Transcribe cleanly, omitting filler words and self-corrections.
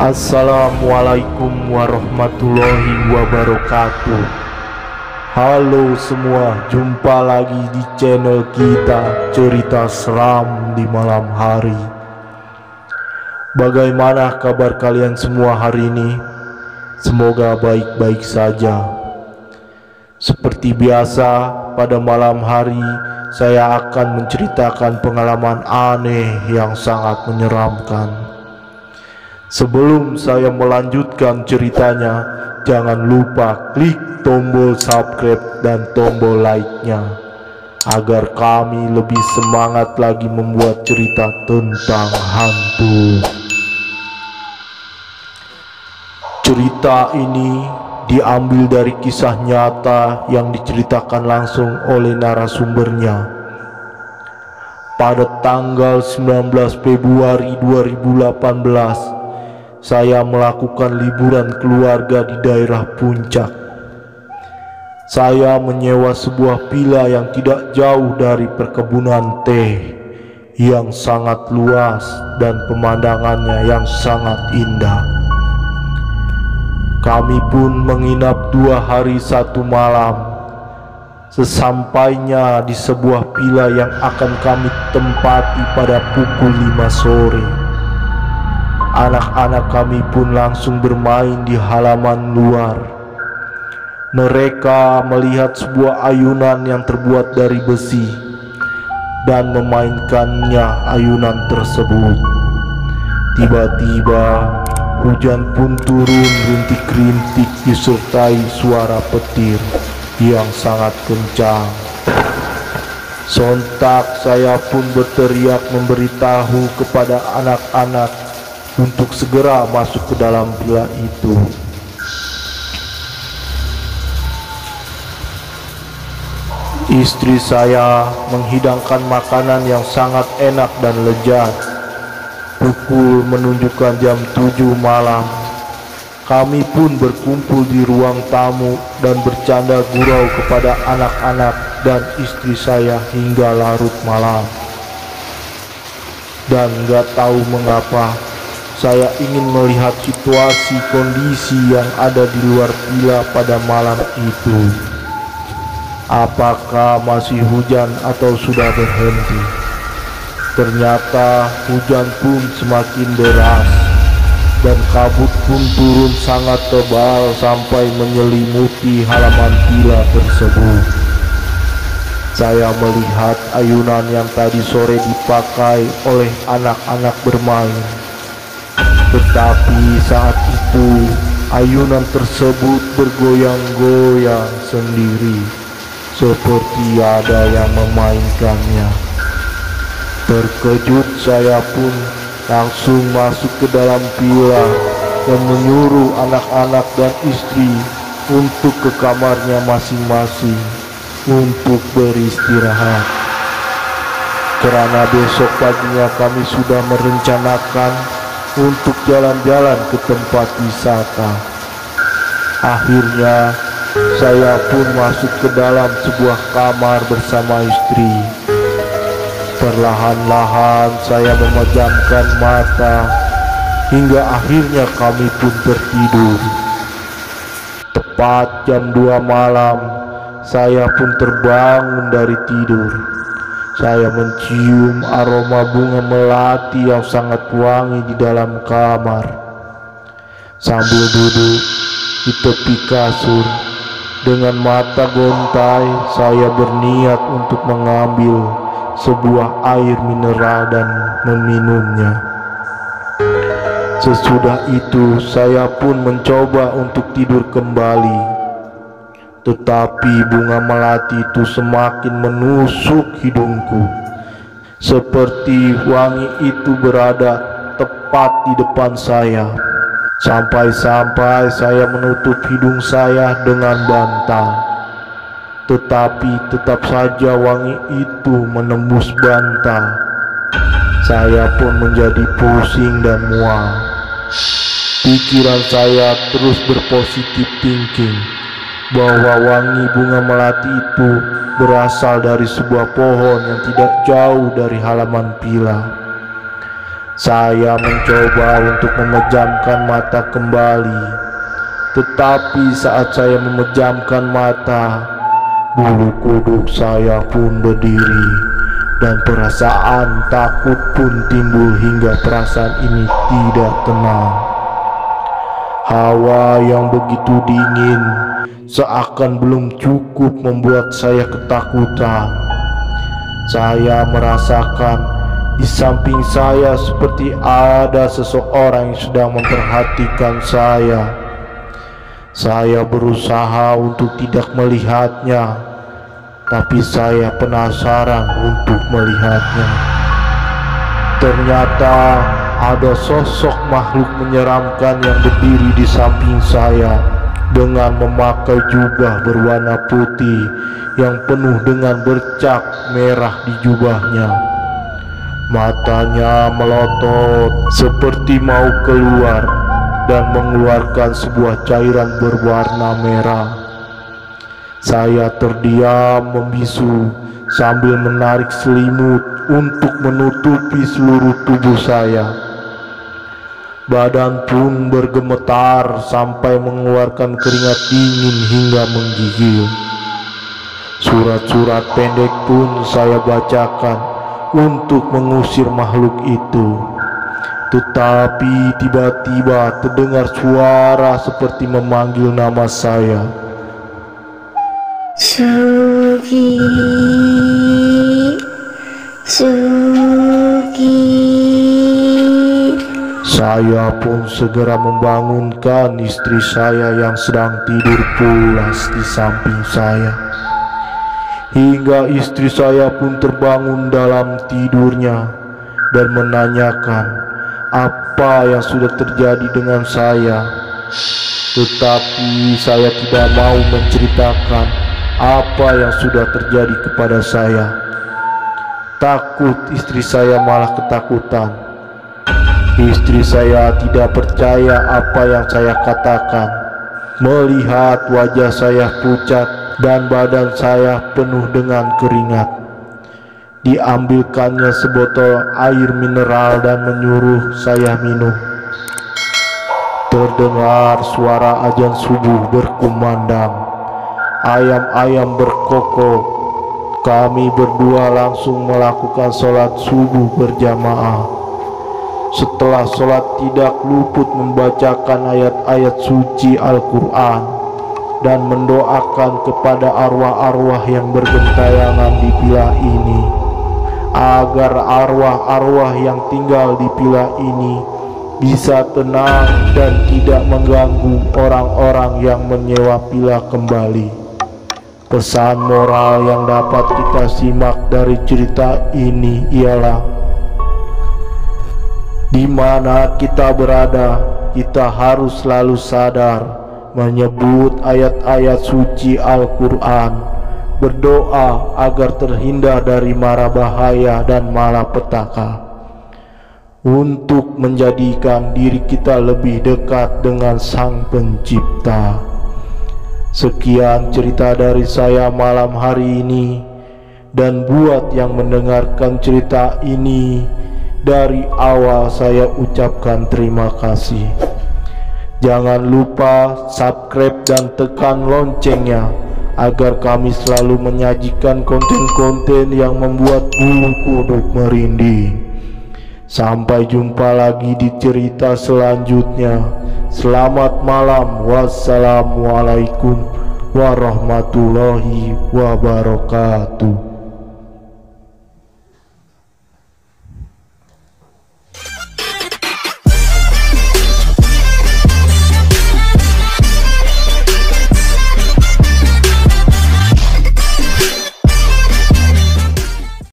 Assalamualaikum warahmatullahi wabarakatuh. Halo semua, jumpa lagi di channel kita Cerita Seram di Malam Hari. Bagaimana kabar kalian semua hari ini? Semoga baik-baik saja. Seperti biasa, pada malam hari saya akan menceritakan pengalaman aneh yang sangat menyeramkan. Sebelum saya melanjutkan ceritanya, jangan lupa klik tombol subscribe dan tombol like-nya agar kami lebih semangat lagi membuat cerita tentang hantu. Cerita ini diambil dari kisah nyata yang diceritakan langsung oleh narasumbernya. Pada tanggal 19 Februari 2018, saya melakukan liburan keluarga di daerah Puncak. Saya menyewa sebuah villa yang tidak jauh dari perkebunan teh yang sangat luas dan pemandangannya yang sangat indah. Kami pun menginap 2 hari 1 malam. Sesampainya di sebuah villa yang akan kami tempati pada pukul 5 sore, anak-anak kami pun langsung bermain di halaman luar. Mereka melihat sebuah ayunan yang terbuat dari besi dan memainkannya ayunan tersebut. Tiba-tiba hujan pun turun rintik-rintik disertai suara petir yang sangat kencang. Sontak saya pun berteriak memberitahu kepada anak-anak untuk segera masuk ke dalam villa itu. Istri saya menghidangkan makanan yang sangat enak dan lezat. Pukul menunjukkan jam 7 malam. Kami pun berkumpul di ruang tamu dan bercanda gurau kepada anak-anak dan istri saya hingga larut malam. Dan gak tahu mengapa, saya ingin melihat situasi kondisi yang ada di luar villa pada malam itu. Apakah masih hujan atau sudah berhenti? Ternyata hujan pun semakin deras dan kabut pun turun sangat tebal sampai menyelimuti halaman villa tersebut. Saya melihat ayunan yang tadi sore dipakai oleh anak-anak bermain. Tetapi saat itu ayunan tersebut bergoyang-goyang sendiri, seperti ada yang memainkannya. Terkejut saya pun langsung masuk ke dalam villa dan menyuruh anak-anak dan istri untuk ke kamarnya masing-masing untuk beristirahat. Karena besok paginya kami sudah merencanakan untuk jalan-jalan ke tempat wisata. Akhirnya saya pun masuk ke dalam sebuah kamar bersama istri. Perlahan-lahan saya memejamkan mata hingga akhirnya kami pun tertidur. Tepat jam 2 malam saya pun terbangun dari tidur. Saya mencium aroma bunga melati yang sangat wangi di dalam kamar. Sambil duduk di tepi kasur dengan mata gontai, saya berniat untuk mengambil sebuah air mineral dan meminumnya. Sesudah itu saya pun mencoba untuk tidur kembali, tetapi bunga melati itu semakin menusuk hidungku, seperti wangi itu berada tepat di depan saya. Sampai-sampai saya menutup hidung saya dengan bantal, tetapi tetap saja wangi itu menembus bantal. Saya pun menjadi pusing dan mual. Pikiran saya terus berpositif thinking bahwa wangi bunga melati itu berasal dari sebuah pohon yang tidak jauh dari halaman villa. Saya mencoba untuk memejamkan mata kembali, tetapi saat saya memejamkan mata, bulu kuduk saya pun berdiri, dan perasaan takut pun timbul hingga perasaan ini tidak tenang. Hawa yang begitu dingin seakan belum cukup membuat saya ketakutan. Saya merasakan di samping saya seperti ada seseorang yang sedang memperhatikan saya. Saya berusaha untuk tidak melihatnya, tapi saya penasaran untuk melihatnya. Ternyata ada sosok makhluk menyeramkan yang berdiri di samping saya dengan memakai jubah berwarna putih yang penuh dengan bercak merah di jubahnya. Matanya melotot seperti mau keluar dan mengeluarkan sebuah cairan berwarna merah. Saya terdiam membisu sambil menarik selimut untuk menutupi seluruh tubuh saya. Badan pun bergemetar sampai mengeluarkan keringat dingin hingga menggigil. Surat-surat pendek pun saya bacakan untuk mengusir makhluk itu. Tetapi tiba-tiba terdengar suara seperti memanggil nama saya. Sugi, Sugi. Saya pun segera membangunkan istri saya yang sedang tidur pulas di samping saya. Hingga istri saya pun terbangun dalam tidurnya dan menanyakan apa yang sudah terjadi dengan saya. Tetapi saya tidak mau menceritakan apa yang sudah terjadi kepada saya. Takut istri saya malah ketakutan. Istri saya tidak percaya apa yang saya katakan. Melihat wajah saya pucat dan badan saya penuh dengan keringat, diambilkannya sebotol air mineral dan menyuruh saya minum. Terdengar suara azan subuh berkumandang. Ayam-ayam berkokok. Kami berdua langsung melakukan sholat subuh berjamaah. Setelah sholat tidak luput membacakan ayat-ayat suci Al-Quran dan mendoakan kepada arwah-arwah yang bergentayangan di villa ini, agar arwah-arwah yang tinggal di villa ini bisa tenang dan tidak mengganggu orang-orang yang menyewa villa kembali. Pesan moral yang dapat kita simak dari cerita ini ialah, di mana kita berada, kita harus selalu sadar menyebut ayat-ayat suci Al-Quran, berdoa agar terhindar dari mara bahaya dan malapetaka, untuk menjadikan diri kita lebih dekat dengan Sang Pencipta. Sekian cerita dari saya malam hari ini, dan buat yang mendengarkan cerita ini, dari awal saya ucapkan terima kasih. Jangan lupa subscribe dan tekan loncengnya agar kami selalu menyajikan konten-konten yang membuat bulu kuduk merinding. Sampai jumpa lagi di cerita selanjutnya. Selamat malam. Wassalamualaikum warahmatullahi wabarakatuh.